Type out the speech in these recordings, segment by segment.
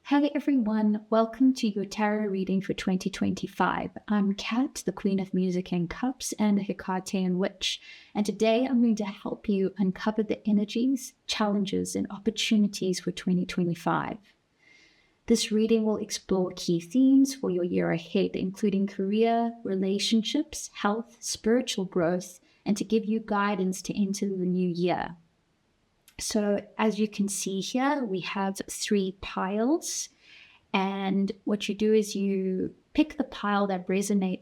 Hello everyone, welcome to your tarot reading for 2025. I'm Kat, the Queen of Music and Cups and a Hekatean witch, and today I'm going to help you uncover the energies, challenges, and opportunities for 2025. This reading will explore key themes for your year ahead, including career, relationships, health, spiritual growth, and to give you guidance to enter the new year. So as you can see here, we have 3 piles, and what you do is you pick the pile that resonates.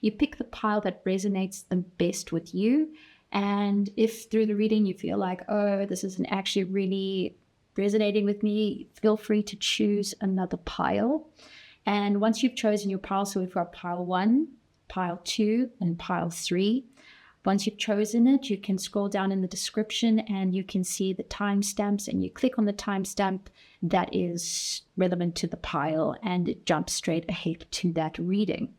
You pick the pile that resonates the best with you, and if through the reading you feel like, oh, this isn't actually really resonating with me, feel free to choose another pile. And once you've chosen your pile, so we've got pile 1, pile 2, and pile 3. Once you've chosen it, you can scroll down in the description and you can see the timestamps, and you click on the timestamp that is relevant to the pile and it jumps straight ahead to that reading.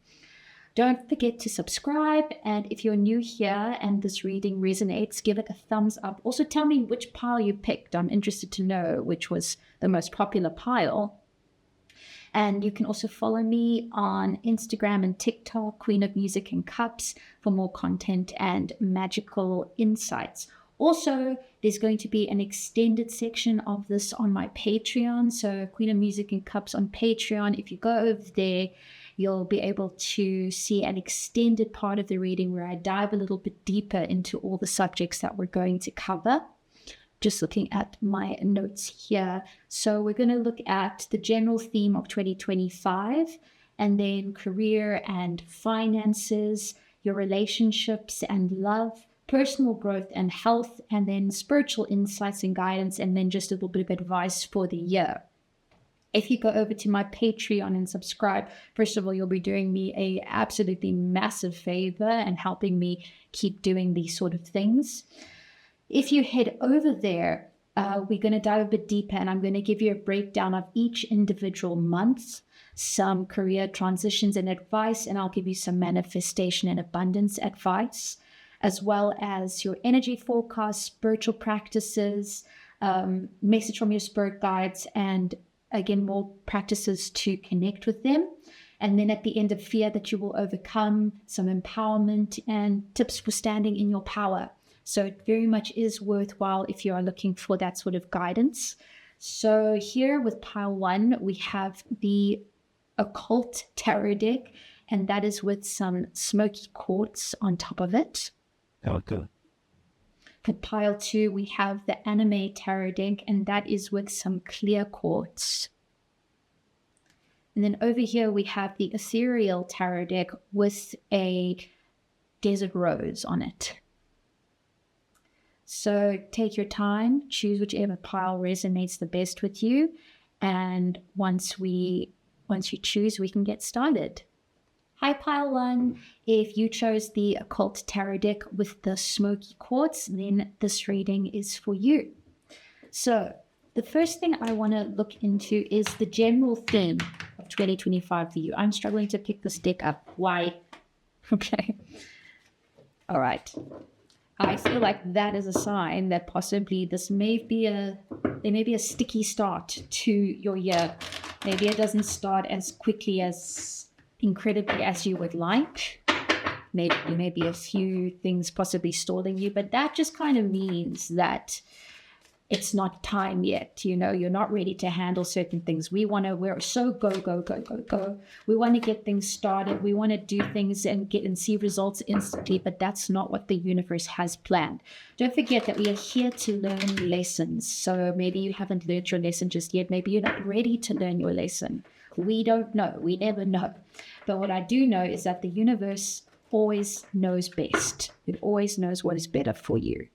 Don't forget to subscribe, and if you're new here and this reading resonates, give it a thumbs up. Also tell me which pile you picked. I'm interested to know which was the most popular pile. And you can also follow me on Instagram and TikTok, Queen of Music and Cups, for more content and magical insights. Also, there's going to be an extended section of this on my Patreon. So Queen of Music and Cups on Patreon. If you go over there, you'll be able to see an extended part of the reading where I dive a little bit deeper into all the subjects that we're going to cover. Just looking at my notes here. So we're going to look at the general theme of 2025, and then career and finances, your relationships and love, personal growth and health, and then spiritual insights and guidance, and then just a little bit of advice for the year. If you go over to my Patreon and subscribe, first of all, you'll be doing me a absolutely massive favor and helping me keep doing these sort of things. If you head over there, we're going to dive a bit deeper, and I'm going to give you a breakdown of each individual month, some career transitions and advice, and I'll give you some manifestation and abundance advice, as well as your energy forecast, spiritual practices, message from your spirit guides, and again, more practices to connect with them. And then at the end of fear that you will overcome, some empowerment and tips for standing in your power. So it very much is worthwhile if you are looking for that sort of guidance. So here with pile 1, we have the Occult Tarot deck, and that is with some smoky quartz on top of it. Okay. For pile 2, we have the Anime Tarot deck, and that is with some clear quartz. And then over here we have the Ethereal Tarot deck with a desert rose on it. So take your time, choose whichever pile resonates the best with you, and once you choose, we can get started. Hi pile 1, if you chose the Occult Tarot deck with the smoky quartz, then this reading is for you. So the first thing I want to look into is the general theme of 2025 for you. I'm struggling to pick this deck up. Why? Okay. All right. I feel like that is a sign that possibly there may be a sticky start to your year. Maybe it doesn't start as quickly, as incredibly as you would like. Maybe a few things possibly stalling you, but that just kind of means that it's not time yet. You know, you're not ready to handle certain things. We're so go. We want to get things started. We want to do things and see results instantly, but that's not what the universe has planned. Don't forget that we are here to learn lessons. So maybe you haven't learned your lesson just yet. Maybe you're not ready to learn your lesson. We don't know. We never know. But what I do know is that the universe always knows best. It always knows what is better for you.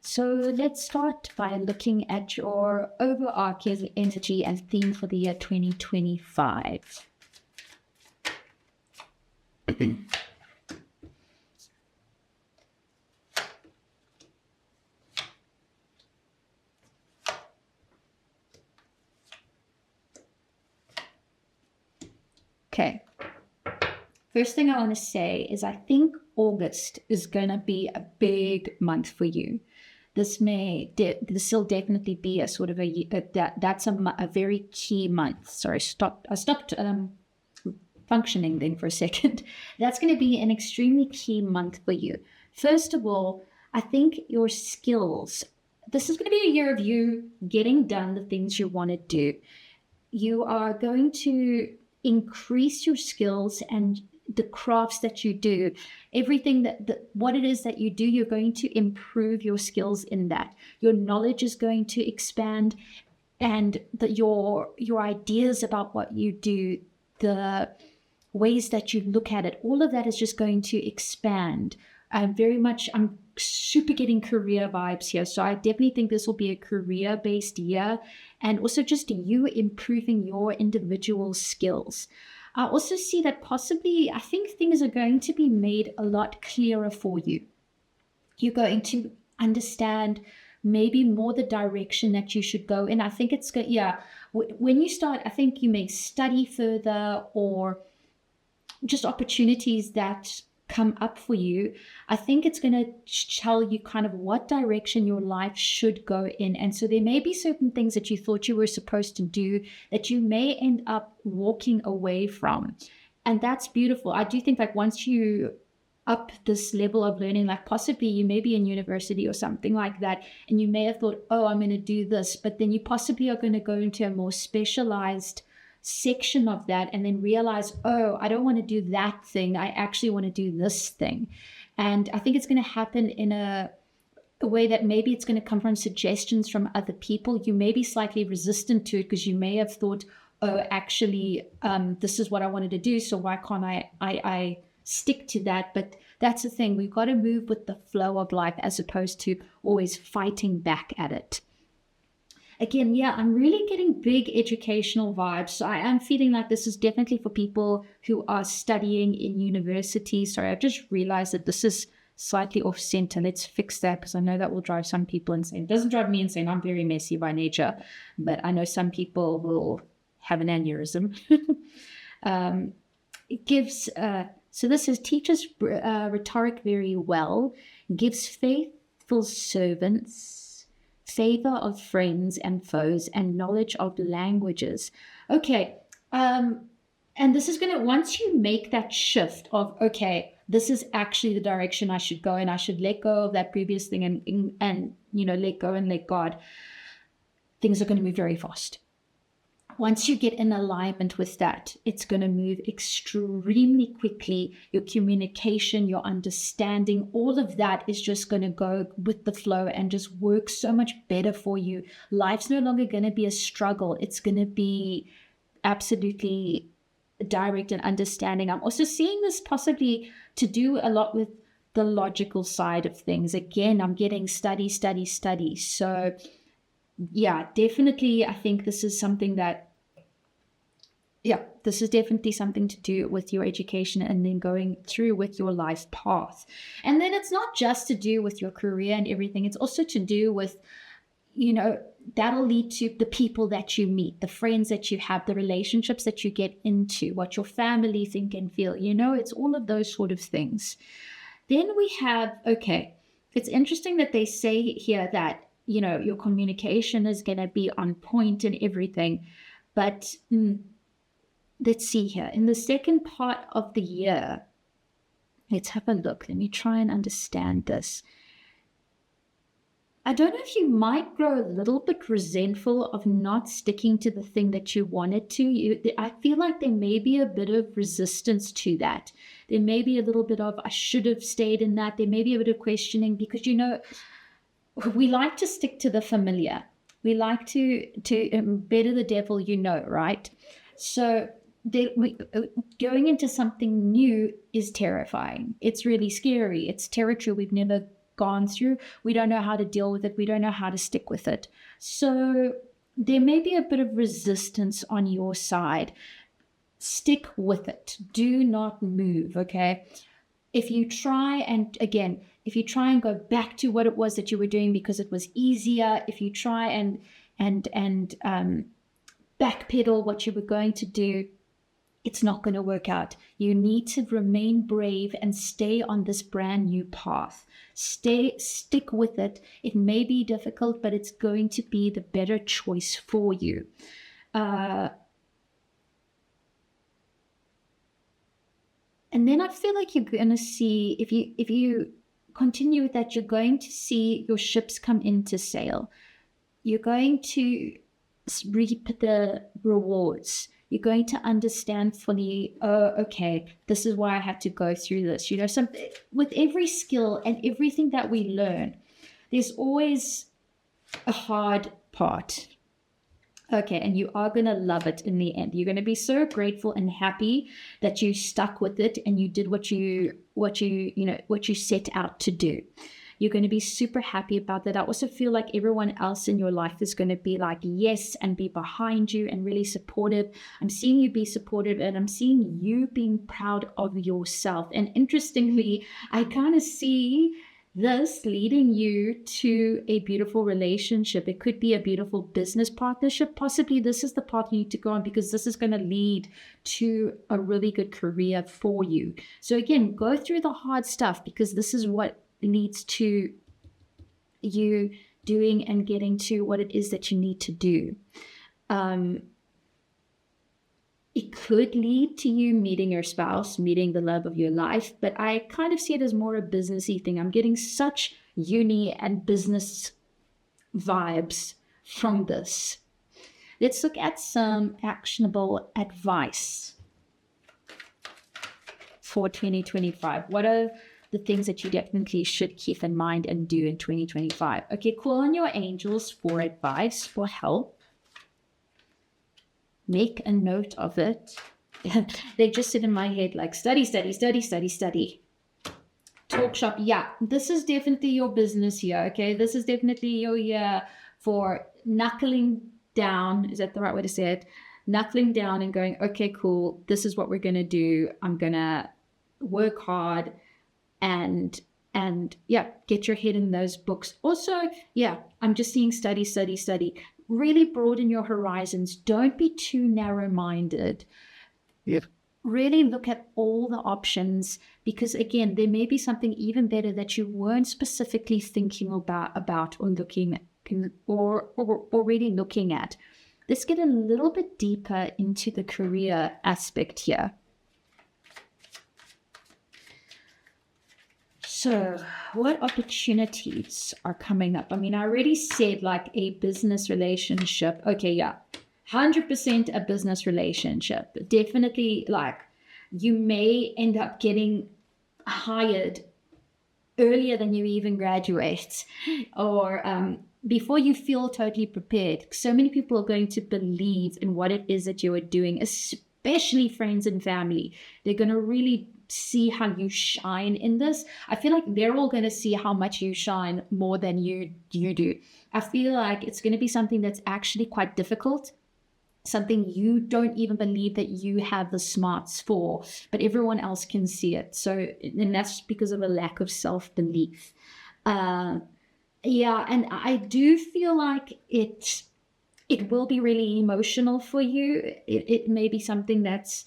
So let's start by looking at your overarching energy and theme for the year 2025. Okay. First thing I want to say is I think August is going to be a big month for you. this will definitely be a sort of that's a very key month. Sorry, I stopped functioning then for a second. That's going to be an extremely key month for you. First of all, I think your skills. This is going to be a year of you getting done the things you want to do. You are going to increase your skills and the crafts that you do, everything what it is that you do, you're going to improve your skills in that. Your knowledge is going to expand, and your ideas about what you do, the ways that you look at it, all of that is just going to expand. I'm super getting career vibes here. So I definitely think this will be a career-based year, and also just you improving your individual skills. I also see that possibly, I think things are going to be made a lot clearer for you. You're going to understand maybe more the direction that you should go in. I think it's good. Yeah. When you start, I think you may study further, or just opportunities that come up for you. I think it's going to tell you kind of what direction your life should go in. And so there may be certain things that you thought you were supposed to do that you may end up walking away from. And that's beautiful. I do think like once you up this level of learning, like possibly you may be in university or something like that, and you may have thought, oh, I'm going to do this, but then you possibly are going to go into a more specialized section of that and then realize, oh, I don't want to do that thing. I actually want to do this thing. And I think it's going to happen in a way that maybe it's going to come from suggestions from other people. You may be slightly resistant to it because you may have thought, oh, actually, this is what I wanted to do, so why can't I stick to that? But that's the thing. We've got to move with the flow of life as opposed to always fighting back at it. Again, yeah, I'm really getting big educational vibes. So I am feeling like this is definitely for people who are studying in university. Sorry, I've just realized that this is slightly off center. Let's fix that because I know that will drive some people insane. It doesn't drive me insane. I'm very messy by nature, but I know some people will have an aneurysm. It gives, so this says, teaches rhetoric very well, gives faithful servants, favor of friends and foes, and knowledge of languages. Okay, and this is going to, once you make that shift of, okay, this is actually the direction I should go, and I should let go of that previous thing and let go and let God, things are going to move very fast. Once you get in alignment with that, it's going to move extremely quickly. Your communication, your understanding, all of that is just going to go with the flow and just work so much better for you. Life's no longer going to be a struggle. It's going to be absolutely direct and understanding. I'm also seeing this possibly to do a lot with the logical side of things. Again, I'm getting study. So yeah, definitely. I think this is something that, this is definitely something to do with your education and then going through with your life path. And then it's not just to do with your career and everything. It's also to do with, that'll lead to the people that you meet, the friends that you have, the relationships that you get into, what your family think and feel. It's all of those sort of things. Then we have, okay, it's interesting that they say here that, your communication is going to be on point and everything. But let's see here. In the second part of the year, let's have a look. Let me try and understand this. I don't know if you might grow a little bit resentful of not sticking to the thing that you wanted to. I feel like there may be a bit of resistance to that. There may be a little bit of, I should have stayed in that. There may be a bit of questioning because, we like to stick to the familiar. We like to better the devil, right? So going into something new is terrifying. It's really scary. It's territory we've never gone through. We don't know how to deal with it. We don't know how to stick with it. So there may be a bit of resistance on your side. Stick with it. Do not move, okay? If you try and go back to what it was that you were doing because it was easier, if you try and backpedal what you were going to do, it's not going to work out. You need to remain brave and stay on this brand new path. Stick with it. It may be difficult, but it's going to be the better choice for you. And then I feel like you're going to see, if you continue with that, you're going to see your ships come into sail. You're going to reap the rewards. You're going to understand fully, oh, okay, this is why I had to go through this. You know, with every skill and everything that we learn, there's always a hard part. Okay, and you are going to love it in the end. You're going to be so grateful and happy that you stuck with it and you did what you set out to do. You're going to be super happy about that. I also feel like everyone else in your life is going to be like, yes, and be behind you and really supportive. I'm seeing you be supportive, and I'm seeing you being proud of yourself. And interestingly, I kind of see this leading you to a beautiful relationship. It could be a beautiful business partnership. Possibly this is the path you need to go on, because this is going to lead to a really good career for you. So again, go through the hard stuff, because this is what leads to you doing and getting to what it is that you need to do. It could lead to you meeting your spouse, meeting the love of your life, but I kind of see it as more a businessy thing. I'm getting such uni and business vibes from this. Let's look at some actionable advice for 2025. What are the things that you definitely should keep in mind and do in 2025? Okay, call on your angels for advice, for help. Make a note of it. They just sit in my head like study. Talk shop. Yeah, this is definitely your business year. Okay, this is definitely your year for knuckling down. Is that the right way to say it? Knuckling down and going, okay, cool. This is what we're going to do. I'm going to work hard and yeah, get your head in those books. Also, yeah, I'm just seeing study. Really broaden your horizons. Don't be too narrow-minded. Yep. Really look at all the options, because again, there may be something even better that you weren't specifically thinking about or looking or already looking at. Let's get a little bit deeper into the career aspect here. So what opportunities are coming up? I mean, I already said like a business relationship. Okay, yeah, 100% a business relationship. Definitely, like, you may end up getting hired earlier than you even graduate, or before you feel totally prepared. So many people are going to believe in what it is that you are doing, especially friends and family. They're going to really see how you shine in this. I feel like they're all going to see how much you shine more than you do. I feel like it's going to be something that's actually quite difficult, something you don't even believe that you have the smarts for, but everyone else can see it. So, and that's because of a lack of self-belief. Yeah, and I do feel like it will be really emotional for you. It may be something that's,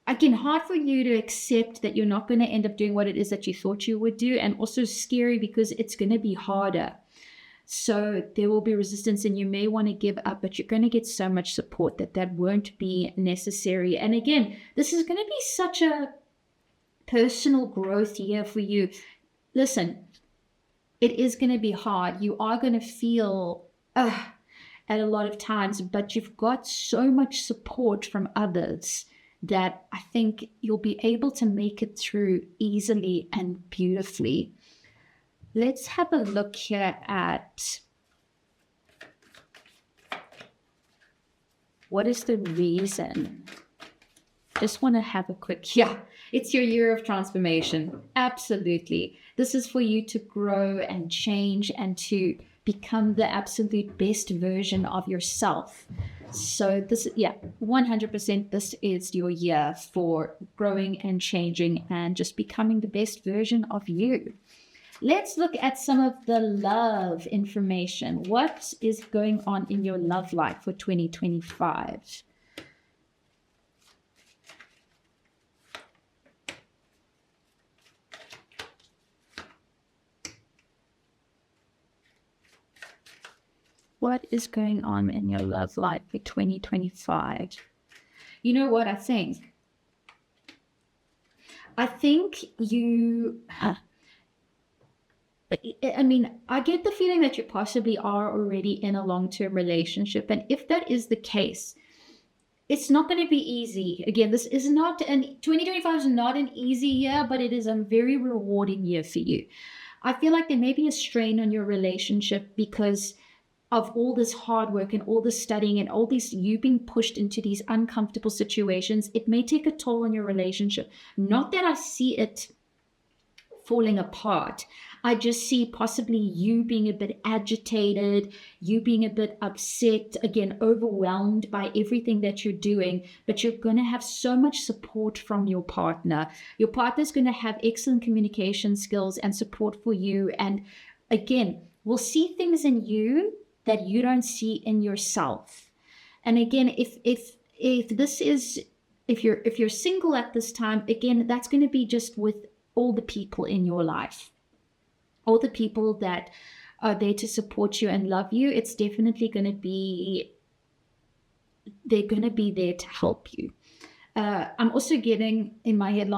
again, hard for you to accept that you're not going to end up doing what it is that you thought you would do, and also scary because it's going to be harder. So there will be resistance and you may want to give up, but you're going to get so much support that won't be necessary. And again, this is going to be such a personal growth year for you. Listen, it is going to be hard. You are going to feel at a lot of times, but you've got so much support from others that I think you'll be able to make it through easily and beautifully. Let's have a look here at what is the reason. Just want to have a quick, yeah, it's your year of transformation. Absolutely. This is for you to grow and change and to become the absolute best version of yourself. So this, yeah, 100%, this is your year for growing and changing and just becoming the best version of you. Let's look at some of the love information. What is going on in your love life for 2025? What is going on in your love life for 2025? You know what I think? I think I get the feeling that you possibly are already in a long-term relationship. And if that is the case, it's not going to be easy. Again, 2025 is not an easy year, but it is a very rewarding year for you. I feel like there may be a strain on your relationship because of all this hard work and all this studying and all this, you being pushed into these uncomfortable situations. It may take a toll on your relationship. Not that I see it falling apart. I just see possibly you being a bit agitated, you being a bit upset, again, overwhelmed by everything that you're doing, but you're going to have so much support from your partner. Your partner's going to have excellent communication skills and support for you. And again, we'll see things in you that you don't see in yourself. And again, if you're single at this time, again, that's going to be just with all the people in your life, all the people that are there to support you and love you. It's definitely going to be, they're going to be there to help you. I'm also getting in my head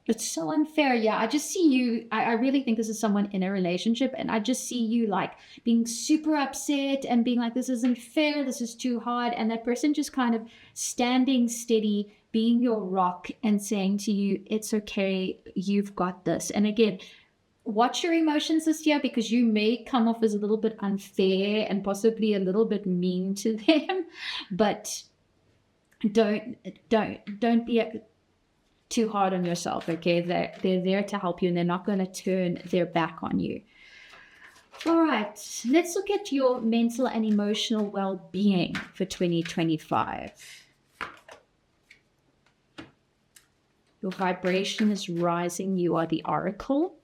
it's so unfair. Yeah, I just see you. I really think this is someone in a relationship, and I just see you like being super upset and being like, this isn't fair, this is too hard. And that person just kind of standing steady, being your rock and saying to you, it's okay, you've got this. And again, watch your emotions this year, because you may come off as a little bit unfair and possibly a little bit mean to them, but don't be too hard on yourself. Okay, they're there to help you, and they're not going to turn their back on you. All right, let's look at your mental and emotional well-being for 2025. Your vibration is rising. You are the oracle.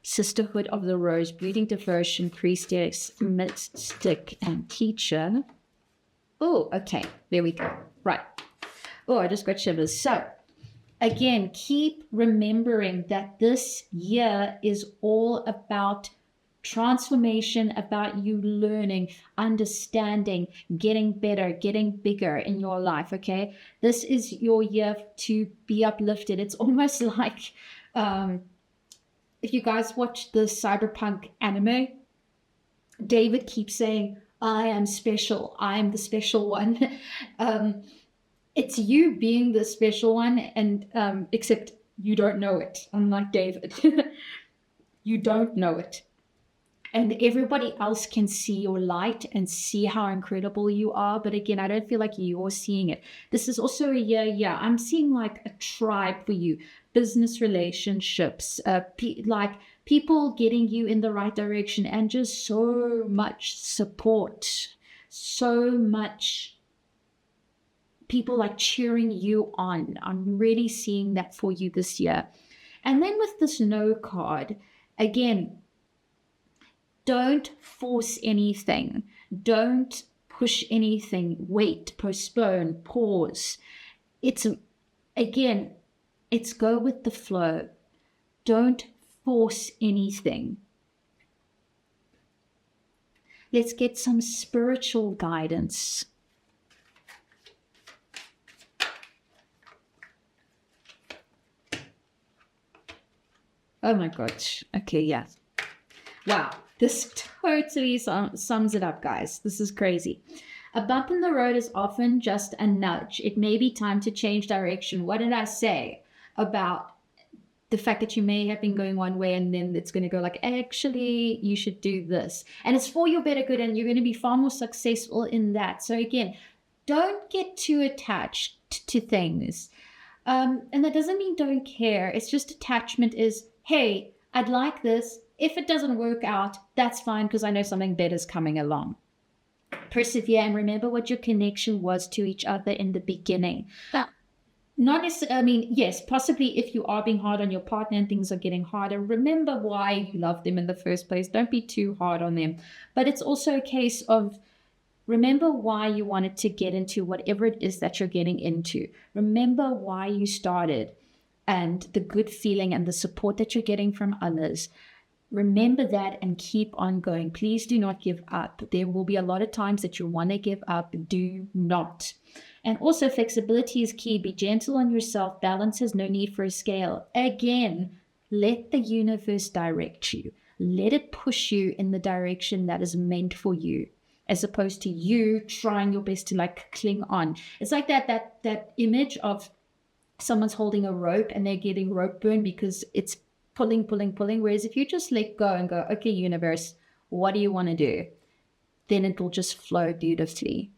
Sisterhood of the Rose, breathing devotion, priestess, mystic, and teacher. Oh, okay. There we go. Right. Oh, I just got shivers. So, again, keep remembering that this year is all about transformation, about you learning, understanding, getting better, getting bigger in your life, okay? This is your year to be uplifted. It's almost like if you guys watch the cyberpunk anime, David keeps saying, I am special. I am the special one. It's you being the special one, and except you don't know it, unlike David. You don't know it. And everybody else can see your light and see how incredible you are. But again, I don't feel like you're seeing it. This is also a year, I'm seeing like a tribe for you. Business relationships, like people getting you in the right direction, and just so much support, so much people like cheering you on. I'm really seeing that for you this year. And then with this no card, again, don't force anything. Don't push anything. Wait, postpone, pause. It's go with the flow. Don't force anything. Let's get some spiritual guidance. Oh my gosh. Okay, yeah. Wow. This totally sums it up, guys. This is crazy. A bump in the road is often just a nudge. It may be time to change direction. What did I say about the fact that you may have been going one way, and then it's going to go like, actually, you should do this. And it's for your better good, and you're going to be far more successful in that. So again, don't get too attached to things. And that doesn't mean don't care. It's just attachment is, hey, I'd like this. If it doesn't work out, that's fine, because I know something better is coming along. Persevere and remember what your connection was to each other in the beginning. Not necessarily, yes, possibly if you are being hard on your partner and things are getting harder, remember why you loved them in the first place. Don't be too hard on them. But it's also a case of remember why you wanted to get into whatever it is that you're getting into. Remember why you started and the good feeling and the support that you're getting from others. Remember that and keep on going. Please do not give up. There will be a lot of times that you want to give up. Do not. And also, flexibility is key. Be gentle on yourself. Balance has no need for a scale. Again, let the universe direct you. Let it push you in the direction that is meant for you, as opposed to you trying your best to like cling on. It's like that image of someone's holding a rope and they're getting rope burn because it's pulling. Whereas if you just let go and go, okay, universe, what do you want to do? Then it will just flow beautifully.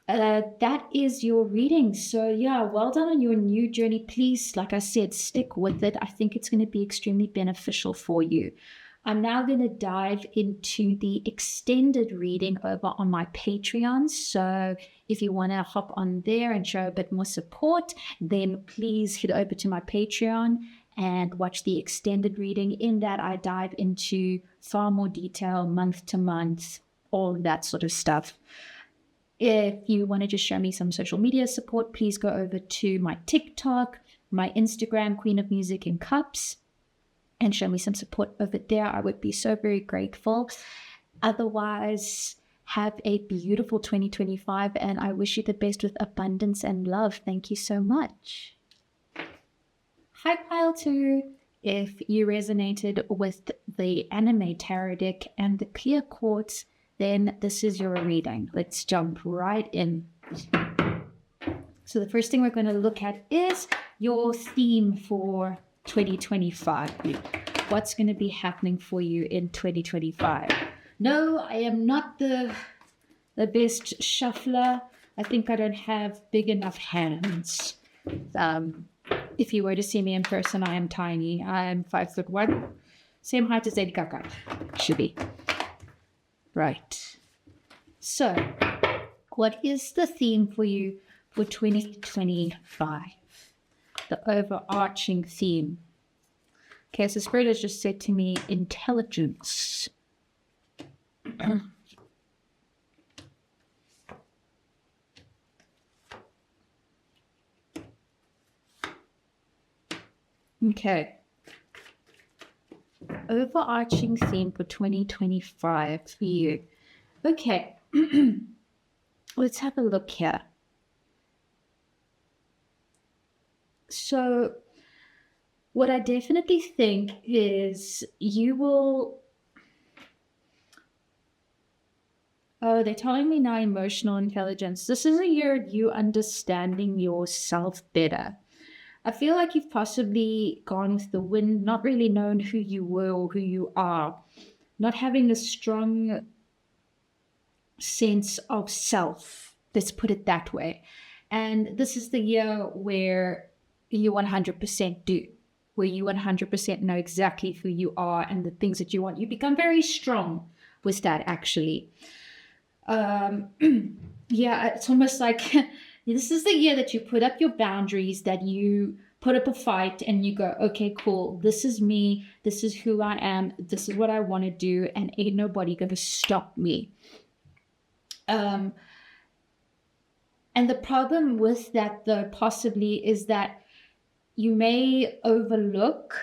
That is your reading. So yeah, well done on your new journey. Please, like I said, stick with it. I think it's going to be extremely beneficial for you. I'm now going to dive into the extended reading over on my Patreon. So if you want to hop on there and show a bit more support, then please head over to my Patreon and watch the extended reading. In that, I dive into far more detail, month to month, all that sort of stuff. If you want to just show me some social media support, please go over to my TikTok, my Instagram, queenofmusicandcups, and show me some support over there. I would be so very grateful. Otherwise, have a beautiful 2025, and I wish you the best with abundance and love. Thank you so much. Hi, Pile 2. If you resonated with the anime tarot deck and the clear quartz, then this is your reading. Let's jump right in. So the first thing we're going to look at is your theme for 2025. What's going to be happening for you in 2025? No, I am not the best shuffler. I think I don't have big enough hands. If you were to see me in person, I am tiny. I am 5'1", same height as Lady Gaga. Should be. Right. So, what is the theme for you for 2025? The overarching theme. Okay, so Spirit has just said to me, intelligence. Okay. Overarching theme for 2025 for you. Okay. Let's have a look here. So, what I definitely think is you will... Oh, they're telling me now emotional intelligence. This is a year of you understanding yourself better. I feel like you've possibly gone with the wind, not really known who you were or who you are, not having a strong sense of self. Let's put it that way. And this is the year where you 100% do, where you 100% know exactly who you are and the things that you want. You become very strong with that, actually. Yeah, it's almost like this is the year that you put up your boundaries, that you put up a fight and you go, okay, cool, this is me, this is who I am, this is what I want to do, and ain't nobody going to stop me. And the problem with that, though, possibly, is that you may overlook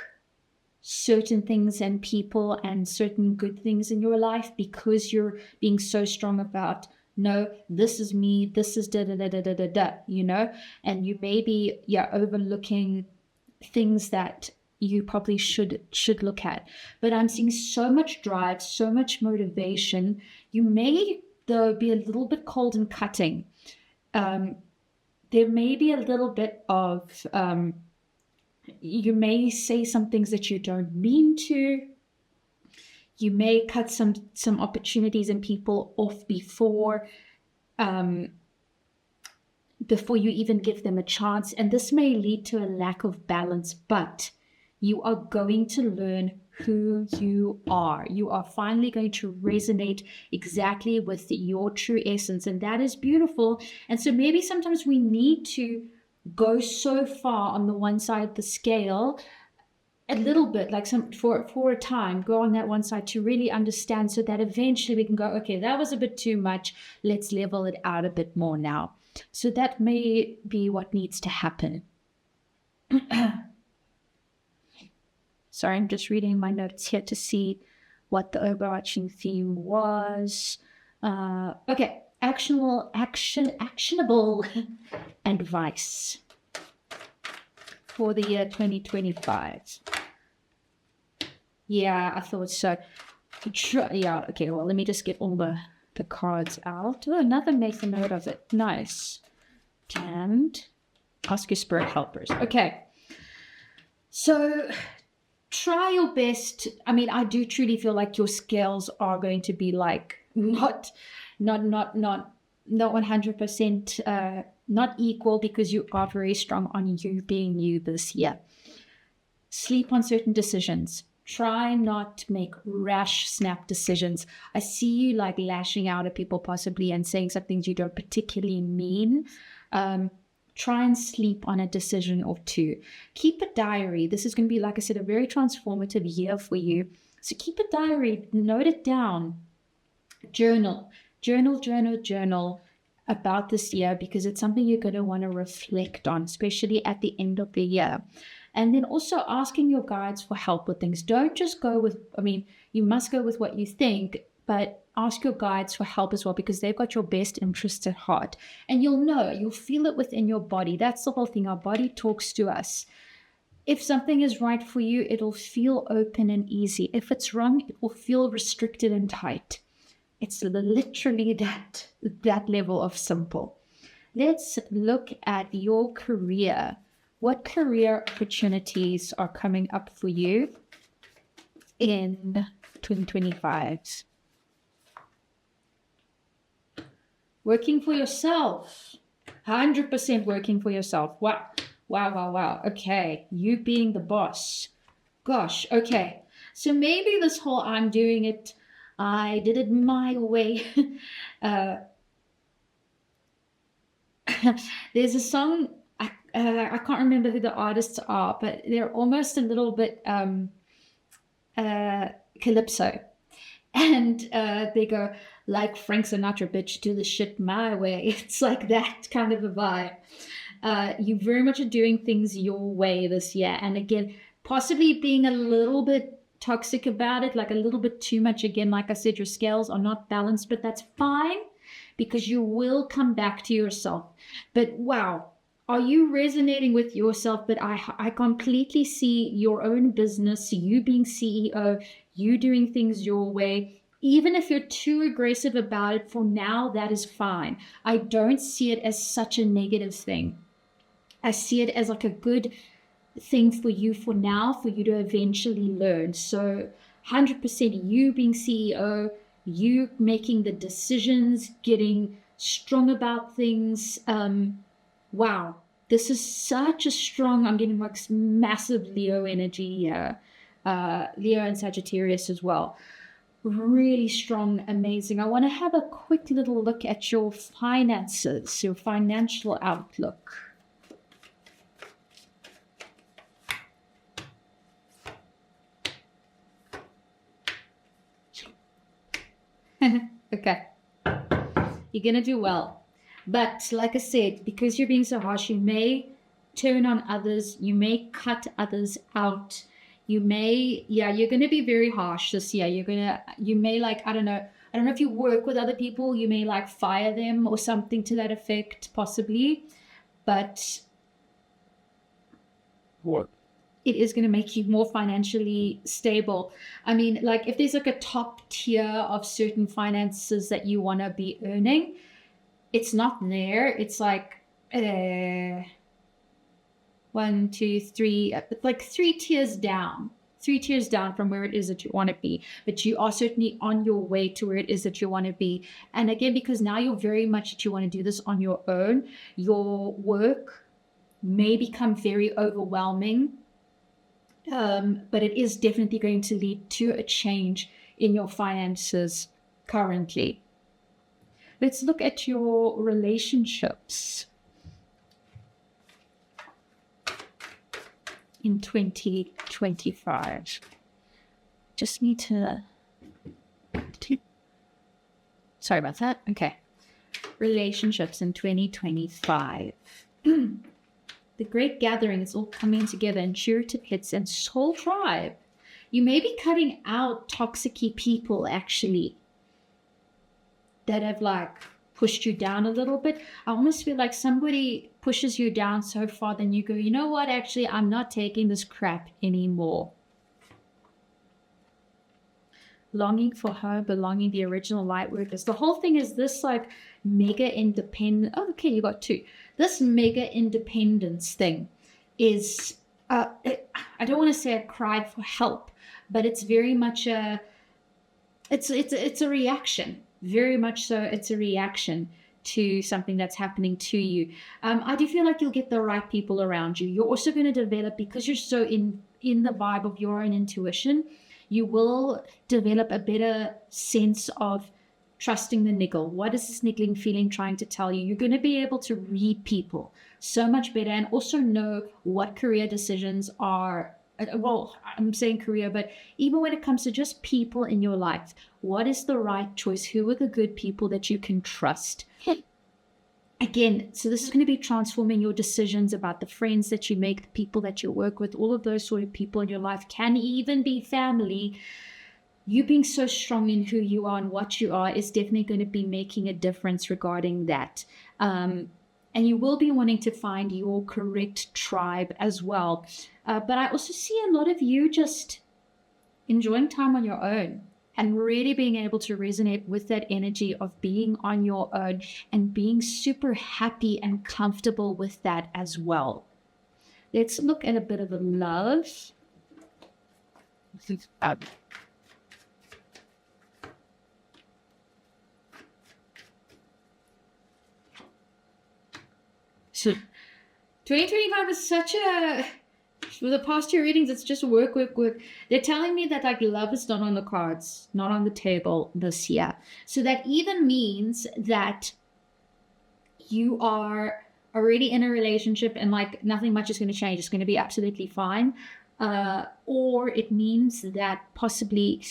certain things and people and certain good things in your life because you're being so strong about, no, this is me, this is da-da-da-da-da-da, you know? And you may be, overlooking things that you probably should look at. But I'm seeing so much drive, so much motivation. You may, though, be a little bit cold and cutting. There may be a little bit of, you may say some things that you don't mean to. You may cut some opportunities and people off before you even give them a chance. And this may lead to a lack of balance, but you are going to learn who you are. You are finally going to resonate exactly with your true essence, and that is beautiful. And so maybe sometimes we need to go so far on the one side of the scale, a little bit, like for a time, go on that one side to really understand, so that eventually we can go, okay, that was a bit too much. Let's level it out a bit more now. So that may be what needs to happen. Sorry, I'm just reading my notes here to see what the overarching theme was. Okay, actionable advice for the year 2025. Yeah, I thought so. Yeah, okay, well, let me just get all the cards out. Oh, another make a note of it. Nice. And ask your spirit helpers. Okay. So try your best. I mean, I do truly feel like your scales are going to be like not 100% not equal, because you are very strong on you being you this year. Sleep on certain decisions. Try not to make rash, snap decisions. I see you like lashing out at people possibly and saying some things you don't particularly mean. Try and sleep on a decision or two. Keep a diary. This is going to be, like I said, a very transformative year for you. So keep a diary. Note it down. Journal about this year, because it's something you're going to want to reflect on, especially at the end of the year. And then also asking your guides for help with things. Don't just go with, I mean, you must go with what you think, but ask your guides for help as well, because they've got your best interests at heart. And you'll feel it within your body. That's the whole thing. Our body talks to us. If something is right for you, it'll feel open and easy. If it's wrong, it will feel restricted and tight. It's literally that level of simple. Let's look at your career. What career opportunities are coming up for you in 2025? Working for yourself. 100% working for yourself. Wow. Okay. You being the boss. Gosh. Okay. So maybe this whole I did it my way. There's a song, I can't remember who the artists are, but they're almost a little bit calypso. And they go, like Frank Sinatra, bitch, do the shit my way. It's like that kind of a vibe. You very much are doing things your way this year. And again, possibly being a little bit toxic about it, like a little bit too much. Again, like I said, your scales are not balanced, but that's fine, because you will come back to yourself. But wow, are you resonating with yourself? But I completely see your own business, you being CEO, you doing things your way. Even if you're too aggressive about it for now, that is fine. I don't see it as such a negative thing. I see it as like a good thing for you for now, for you to eventually learn. So 100% you being CEO, you making the decisions, getting strong about things. Wow, this is such a strong, I'm getting like massive Leo energy here. Leo and Sagittarius as well. Really strong, amazing. I want to have a quick little look at your finances, your financial outlook. Okay. You're going to do well. But like I said, because you're being so harsh, you may turn on others. You may cut others out. You may, you're going to be very harsh this year. You may like, I don't know if you work with other people, you may like fire them or something to that effect, possibly. But what? It is going to make you more financially stable. I mean, like if there's like a top tier of certain finances that you want to be earning, it's not there. It's like 1, 2, 3, like 3 tiers down. 3 tiers down from where it is that you want to be. But you are certainly on your way to where it is that you want to be. And again, because now you're very much that you want to do this on your own, your work may become very overwhelming. But it is definitely going to lead to a change in your finances currently. Let's look at your relationships in 2025. Just need to... Sorry about that. Okay. Relationships in 2025. The Great Gathering is all coming together, intuitive hits and soul tribe. You may be cutting out toxic people actually that have like pushed you down a little bit. I almost feel like somebody pushes you down so far, then you go, you know what, actually, I'm not taking this crap anymore. Longing for home, belonging, the original light workers. The whole thing is this like mega independent. Oh, okay, you got two. This mega independence thing is, I don't want to say I cried for help, but it's very much it's a reaction. Very much so, it's a reaction to something that's happening to you. I do feel like you'll get the right people around you. You're also going to develop, because you're so in the vibe of your own intuition, you will develop a better sense of trusting the niggle. What is this niggling feeling trying to tell you? You're going to be able to read people so much better, and also know what career decisions are. Well, I'm saying career, but even when it comes to just people in your life, what is the right choice? Who are the good people that you can trust? Again, so this is going to be transforming your decisions about the friends that you make, the people that you work with, all of those sort of people in your life, can even be family. You being so strong in who you are and what you are is definitely going to be making a difference regarding that. And you will be wanting to find your correct tribe as well. But I also see a lot of you just enjoying time on your own and really being able to resonate with that energy of being on your own and being super happy and comfortable with that as well. Let's look at a bit of a love. So 2025 is such a, with the past two readings, it's just work. They're telling me that like love is not on the cards, not on the table this year. So that either means that you are already in a relationship and like nothing much is going to change. It's going to be absolutely fine. Or it means that possibly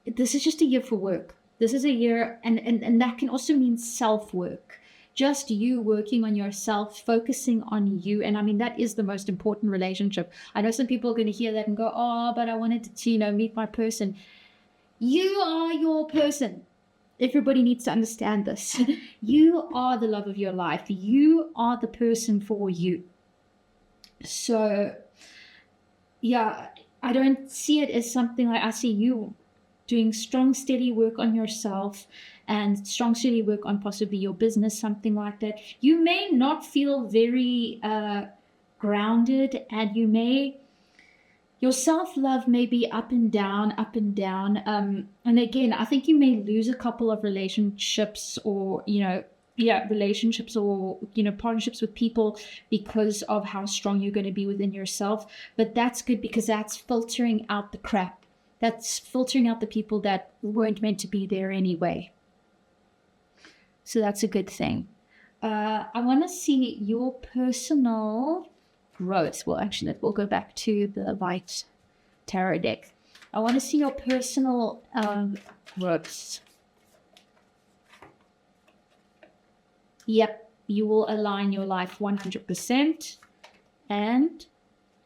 this is just a year for work. This is a year, and that can also mean self-work. Just you working on yourself, focusing on you. And I mean, that is the most important relationship. I know some people are going to hear that and go, oh, but I wanted to, meet my person. You are your person. Everybody needs to understand this. You are the love of your life. You are the person for you. So, yeah, I don't see it as something like, I see you doing strong, steady work on yourself and strong, steady work on possibly your business, something like that. You may not feel very grounded, and your self-love may be up and down. And again, I think you may lose a couple of relationships or, relationships or, partnerships with people because of how strong you're going to be within yourself. But that's good, because that's filtering out the crap. That's filtering out the people that weren't meant to be there anyway. So that's a good thing. I want to see your personal growth. Well, actually, we'll go back to the White Tarot deck. I want to see your personal growth. Yep, you will align your life 100%. And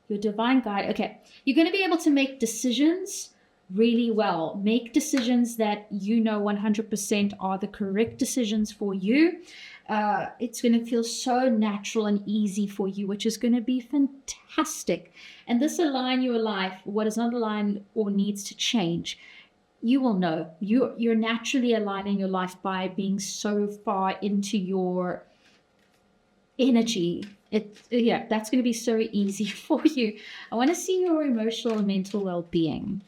your divine guide. Okay, you're going to be able to make decisions really well. Make decisions that 100% are the correct decisions for you. It's going to feel so natural and easy for you, which is going to be fantastic. And this align your life. What is not aligned or needs to change, you will know. You're naturally aligning your life by being so far into your energy. That's going to be so easy for you. I want to see your emotional and mental well-being.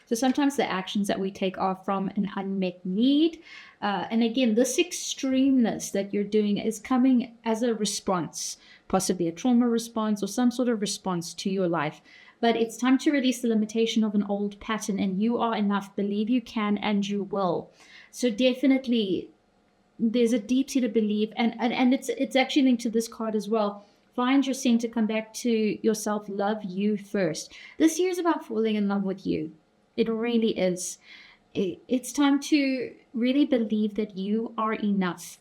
So sometimes the actions that we take are from an unmet need. And again, this extremeness that you're doing is coming as a response, possibly a trauma response or some sort of response to your life. But it's time to release the limitation of an old pattern, and you are enough. Believe you can, and you will. So definitely there's a deep-seated belief, and it's actually linked to this card as well. Find your center, come back to yourself, love you first. This year is about falling in love with you. It really is. It's time to really believe that you are enough.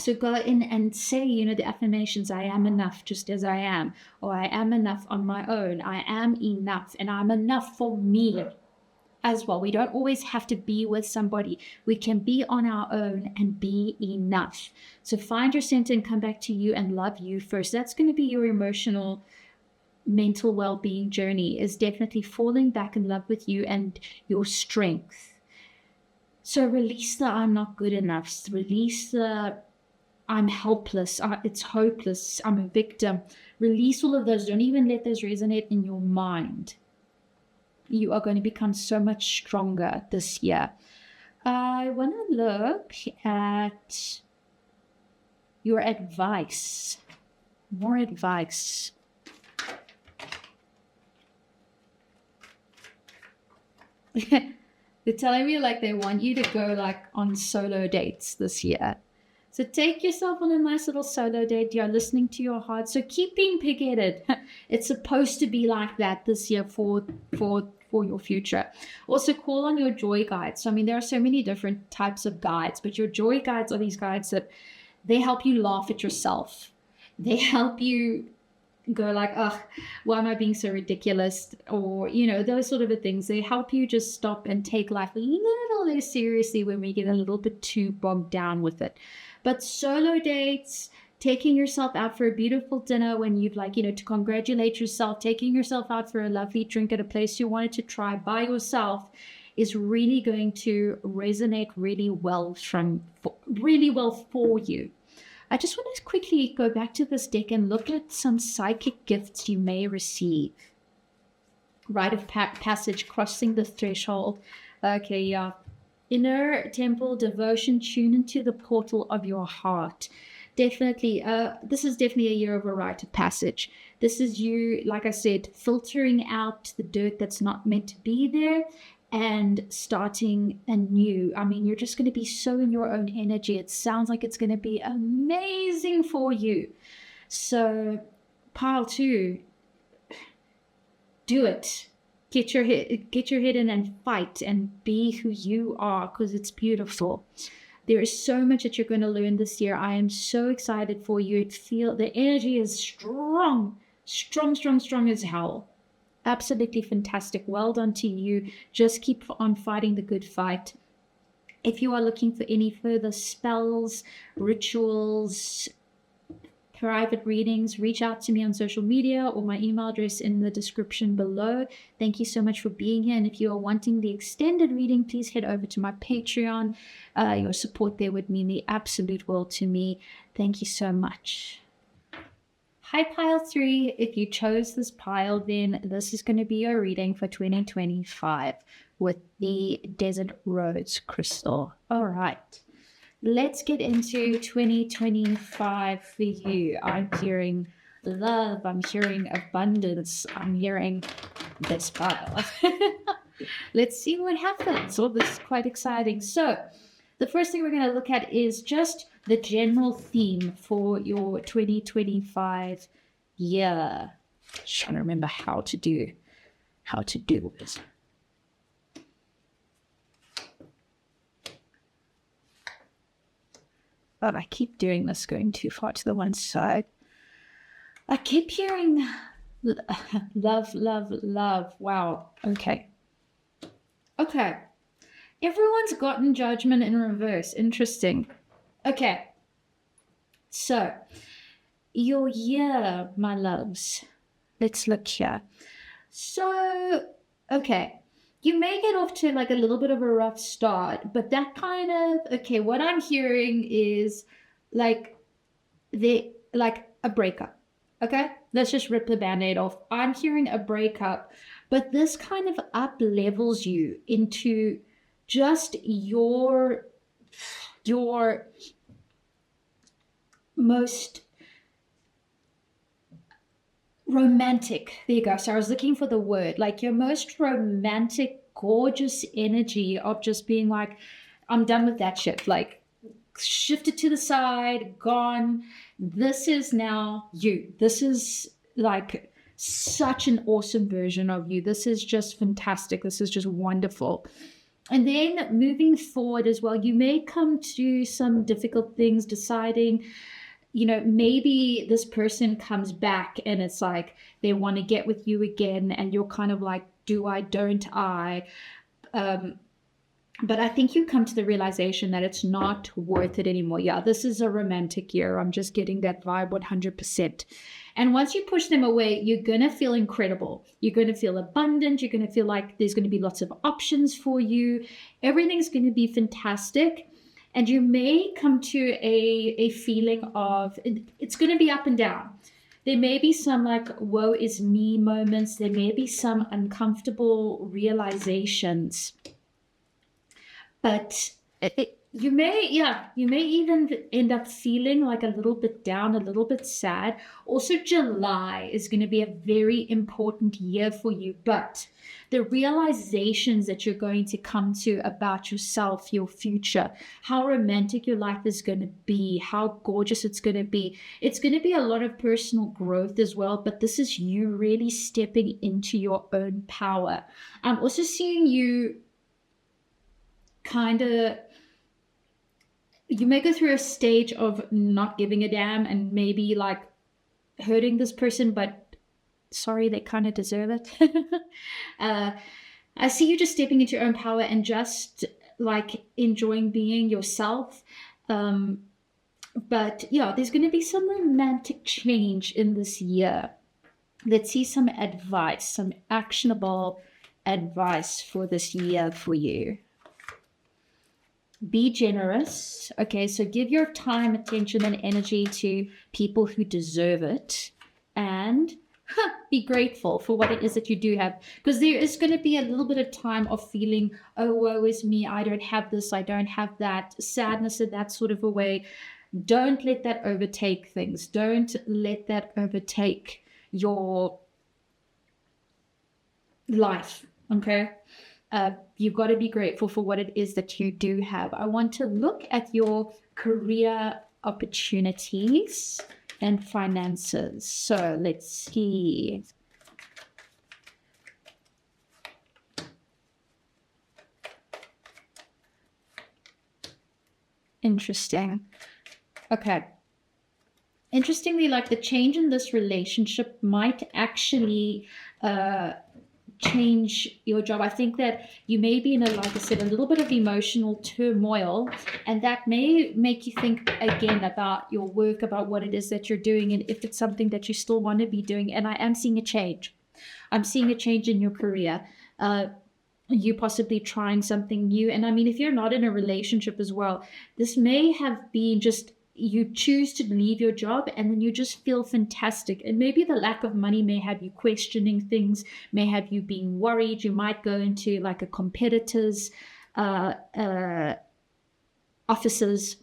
So go in and say, the affirmations, I am enough just as I am, or I am enough on my own, I am enough, and I'm enough for me as well. We don't always have to be with somebody. We can be on our own and be enough. So find your center and come back to you and love you first. That's going to be your emotional, mental well-being journey, is definitely falling back in love with you and your strength. So release the I'm not good enough. Release the I'm helpless, it's hopeless, I'm a victim. Release all of those. Don't even let those resonate in your mind. You are going to become so much stronger this year. I want to look at your advice. More advice. They're telling me like they want you to go like on solo dates this year. So take yourself on a nice little solo date. You're listening to your heart. So keep being pig-headed. It's supposed to be like that this year for your future. Also call on your joy guides. So, I mean, there are so many different types of guides, but your joy guides are these guides that they help you laugh at yourself. They help you go like, oh, why am I being so ridiculous? Or, those sort of things. They help you just stop and take life a little less seriously when we get a little bit too bogged down with it. But solo dates, taking yourself out for a beautiful dinner when you'd like, to congratulate yourself, taking yourself out for a lovely drink at a place you wanted to try by yourself is really going to resonate really well for you. I just want to quickly go back to this deck and look at some psychic gifts you may receive. Rite of passage, crossing the threshold. Okay, yeah. Inner temple devotion, tune into the portal of your heart. Definitely, this is definitely a year of a rite of passage. This is you, like I said, filtering out the dirt that's not meant to be there and starting anew. I mean, you're just going to be so in your own energy. It sounds like it's going to be amazing for you. So, pile 2, do it. Get your head in and fight and be who you are, because it's beautiful. There is so much that you're going to learn this year. I am so excited for you. The energy is strong as hell. Absolutely fantastic. Well done to you. Just keep on fighting the good fight. If you are looking for any further spells, rituals, private readings, reach out to me on social media or my email address in the description below. Thank you so much for being here. And if you are wanting the extended reading, please head over to my Patreon. Your support there would mean the absolute world to me. Thank you so much. Hi, pile 3. If you chose this pile, then this is going to be your reading for 2025 with the Desert Rose crystal. All right. Let's get into 2025 for you. I'm hearing love. I'm hearing abundance. I'm hearing this pile. Let's see what happens. Oh, this is quite exciting. So the first thing we're going to look at is just the general theme for your 2025 year. Just trying to remember how to do this. But I keep doing this, going too far to the one side. I keep hearing love, love, love. Wow. Okay. Everyone's gotten Judgment in reverse. Interesting. Okay. So, your year, my loves. Let's look here. So, okay. You may get off to like a little bit of a rough start, but that kind of, okay, what I'm hearing is like a breakup. Okay, let's just rip the band-aid off. I'm hearing a breakup, but this kind of up levels you into just your most romantic, there you go. So I was looking for the word, like your most romantic, gorgeous energy of just being like, I'm done with that shit. Like, shifted to the side, gone. This is now you. This is like such an awesome version of you. This is just fantastic. This is just wonderful. And then moving forward as well, you may come to some difficult things, deciding, maybe this person comes back and it's like they want to get with you again, and you're kind of like, do I, don't I? But I think you come to the realization that it's not worth it anymore. Yeah, this is a romantic year. I'm just getting that vibe 100%. And once you push them away, you're going to feel incredible. You're going to feel abundant. You're going to feel like there's going to be lots of options for you. Everything's going to be fantastic. And you may come to a feeling of, it's going to be up and down. There may be some like woe is me moments. There may be some uncomfortable realizations. But you may even end up feeling like a little bit down, a little bit sad. Also, July is going to be a very important year for you. But the realizations that you're going to come to about yourself, your future, how romantic your life is going to be, how gorgeous it's going to be. It's going to be a lot of personal growth as well. But this is you really stepping into your own power. I'm also seeing you you may go through a stage of not giving a damn and maybe like hurting this person, but sorry, they kind of deserve it. I see you just stepping into your own power and just like enjoying being yourself. But yeah, there's going to be some romantic change in this year. Let's see some advice, some actionable advice for this year for you. Be generous. Okay, so give your time, attention, and energy to people who deserve it. And be grateful for what it is that you do have. Because there is going to be a little bit of time of feeling, oh, woe is me, I don't have this, I don't have that, sadness in that sort of a way. Don't let that overtake things. Don't let that overtake your life, okay? You've got to be grateful for what it is that you do have. I want to look at your career opportunities and finances. So let's see. Interesting. Okay. Interestingly, like the change in this relationship might actually change your job. I think that you may be in like I said, a little bit of emotional turmoil, and that may make you think again about your work, about what it is that you're doing, and if it's something that you still want to be doing. And I am seeing a change. I'm seeing a change in your career. You possibly trying something new. And I mean, if you're not in a relationship as well, this may have been just you choose to leave your job and then you just feel fantastic. And maybe the lack of money may have you questioning things, may have you being worried. You might go into like a competitor's offices,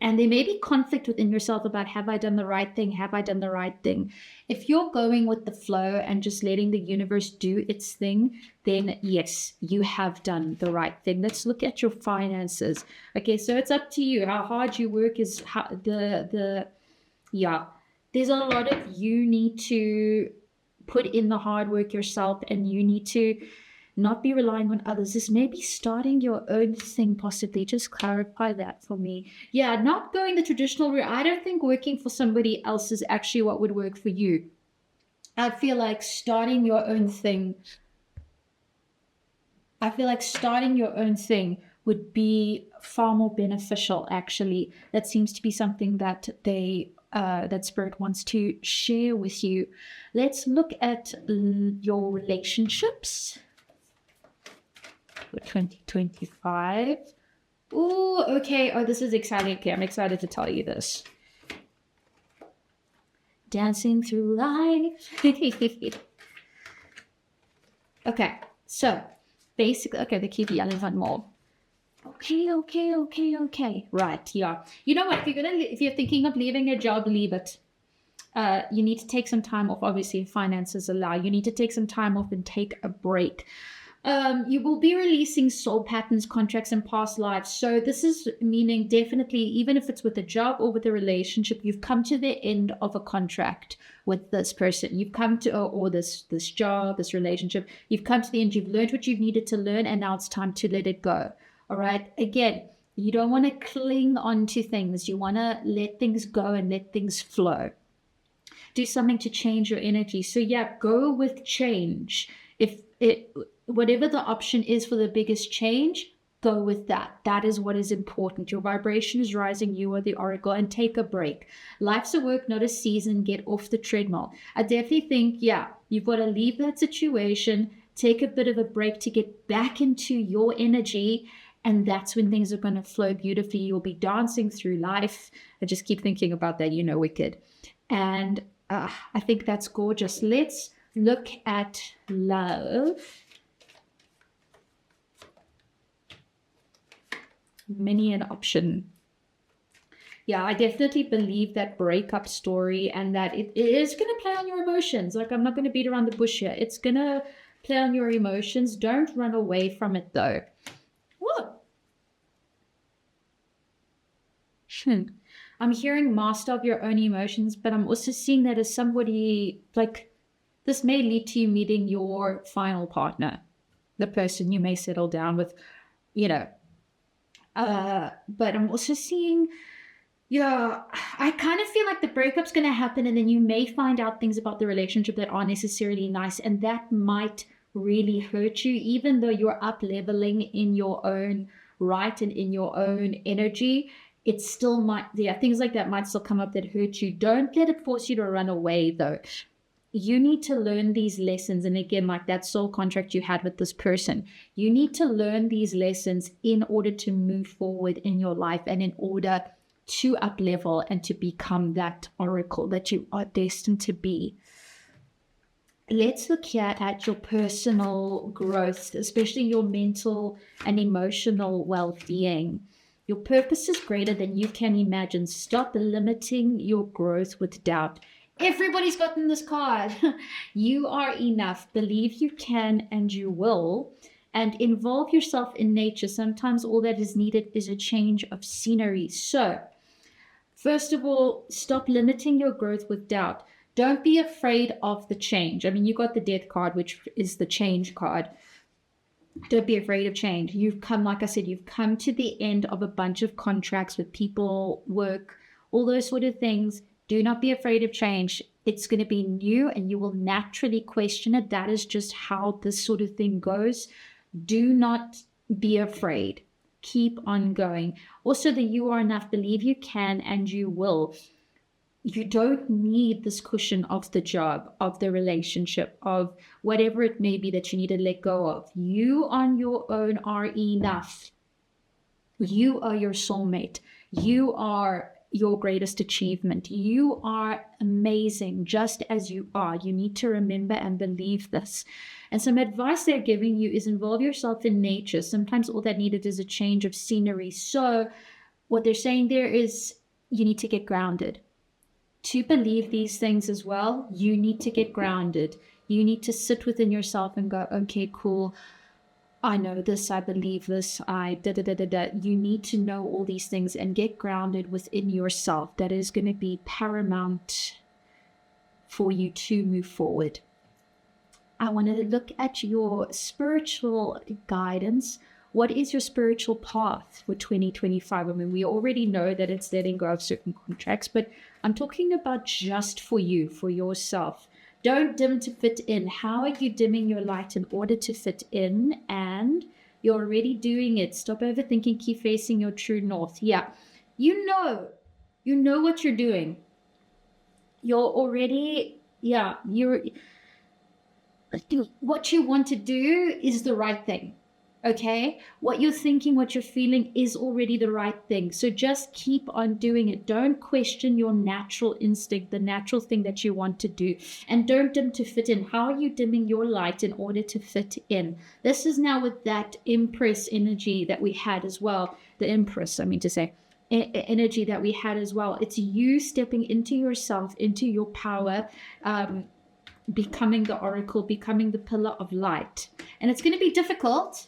and there may be conflict within yourself about, have I done the right thing? Have I done the right thing? If you're going with the flow and just letting the universe do its thing, then yes, you have done the right thing. Let's look at your finances. Okay, so it's up to you. How hard you work is there's a lot of you need to put in the hard work yourself, and you need to not be relying on others. This may be starting your own thing, possibly. Just clarify that for me. Yeah, not going the traditional route. I don't think working for somebody else is actually what would work for you. I feel like starting your own thing. Would be far more beneficial, actually. That seems to be something that that Spirit wants to share with you. Let's look at your relationships. 2025. Oh, okay. Oh, this is exciting. Okay, I'm excited to tell you this. Dancing through life. Okay, so basically, okay, they keep yelling on more. Okay. Right, yeah. You know what? If you're thinking of leaving a job, leave it. You need to take some time off. Obviously, finances allow. You need to take some time off and take a break. You will be releasing soul patterns, contracts, and past lives. So this is meaning definitely, even if it's with a job or with a relationship, you've come to the end of a contract with this person. You've come to, or this job, this relationship. You've come to the end. You've learned what you've needed to learn, and now it's time to let it go. All right. Again, you don't want to cling on to things. You want to let things go and let things flow. Do something to change your energy. So yeah, go with change. If it, whatever the option is for the biggest change, go with that. That is what is important. Your vibration is rising. You are the oracle, and take a break. Life's a work, not a season. Get off the treadmill. I definitely think, yeah, you've got to leave that situation, take a bit of a break to get back into your energy. And that's when things are going to flow beautifully. You'll be dancing through life. I just keep thinking about that, Wicked. And I think that's gorgeous. Let's look at love. Many an option. Yeah, I definitely believe that breakup story, and that it is going to play on your emotions. Like, I'm not going to beat around the bush here. It's going to play on your emotions. Don't run away from it, though. What? I'm hearing master of your own emotions, but I'm also seeing that as somebody, like, this may lead to you meeting your final partner, the person you may settle down with, but I'm also seeing, I kind of feel like the breakup's going to happen, and then you may find out things about the relationship that aren't necessarily nice, and that might really hurt you, even though you're up leveling in your own right and in your own energy. It still might, things like that might still come up that hurt you. Don't let it force you to run away, though. You need to learn these lessons. And again, like that soul contract you had with this person, you need to learn these lessons in order to move forward in your life, and in order to up level and to become that oracle that you are destined to be. Let's look here at your personal growth, especially your mental and emotional well-being. Your purpose is greater than you can imagine. Stop limiting your growth with doubt. Everybody's gotten this card. You are enough. Believe you can, and you will. And involve yourself in nature. Sometimes all that is needed is a change of scenery. So, first of all, stop limiting your growth with doubt. Don't be afraid of the change. I mean, you got the death card, which is the change card. Don't be afraid of change. You've come, like I said, you've come to the end of a bunch of contracts with people, work, all those sort of things. Do not be afraid of change. It's going to be new, and you will naturally question it. That is just how this sort of thing goes. Do not be afraid. Keep on going. Also, the you are enough. Believe you can, and you will. You don't need this cushion of the job, of the relationship, of whatever it may be that you need to let go of. You on your own are enough. You are your soulmate. You are your greatest achievement. You are amazing just as you are. You need to remember and believe this. And some advice they're giving you is involve yourself in nature. Sometimes all that needed is a change of scenery. So what they're saying there is you need to get grounded. To believe these things as well, you need to get grounded. You need to sit within yourself and go, okay, cool. I know this, I believe this, You need to know all these things and get grounded within yourself. That is going to be paramount for you to move forward. I want to look at your spiritual guidance. What is your spiritual path for 2025? I mean, we already know that it's letting go of certain contracts, but I'm talking about just for you, for yourself. Don't dim to fit in. How are you dimming your light in order to fit in? And you're already doing it. Stop overthinking. Keep facing your true north. Yeah, you know what you're doing. You're already, what you want to do is the right thing. Okay, what you're thinking, what you're feeling is already the right thing. So just keep on doing it. Don't question your natural instinct, the natural thing that you want to do. And don't dim to fit in. How are you dimming your light in order to fit in? This is now with that Empress energy that we had as well. The Empress, I mean to say, energy that we had as well. It's you stepping into yourself, into your power, becoming the oracle, becoming the pillar of light. And it's going to be difficult.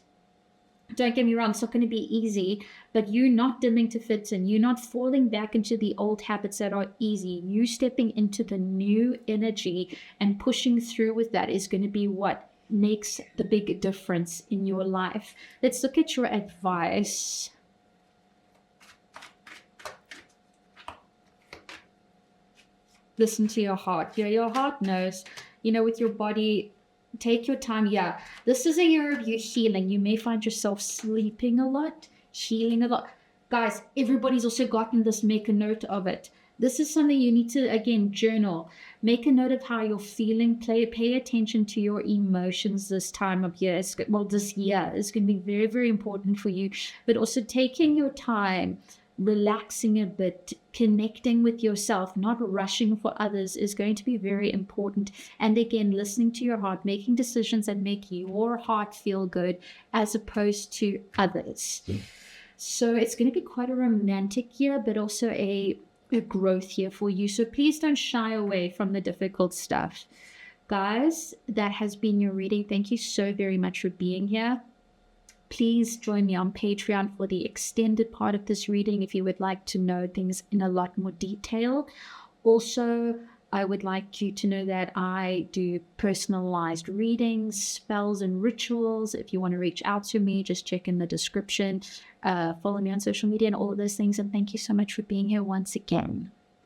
Don't get me wrong, it's not going to be easy, but you not dimming to fit in, you not falling back into the old habits that are easy, you stepping into the new energy and pushing through with that is going to be what makes the big difference in your life. Let's look at your advice. Listen to your heart. Yeah, your heart knows, with your body. Take your time. Yeah, this is a year of you healing. You may find yourself sleeping a lot, healing a lot. Guys, everybody's also gotten this. Make a note of it. This is something you need to, again, journal. Make a note of how you're feeling. Pay attention to your emotions this time of year. This year is going to be very, very important for you. But also taking your time, relaxing a bit, connecting with yourself, not rushing for others is going to be very important. And again, listening to your heart, making decisions that make your heart feel good as opposed to others. So it's going to be quite a romantic year, but also a growth year for you. So please don't shy away from the difficult stuff. Guys, that has been your reading. Thank you so very much for being here. Please join me on Patreon for the extended part of this reading if you would like to know things in a lot more detail. Also, I would like you to know that I do personalized readings, spells, and rituals. If you want to reach out to me, just check in the description. Follow me on social media and all of those things. And thank you so much for being here once again.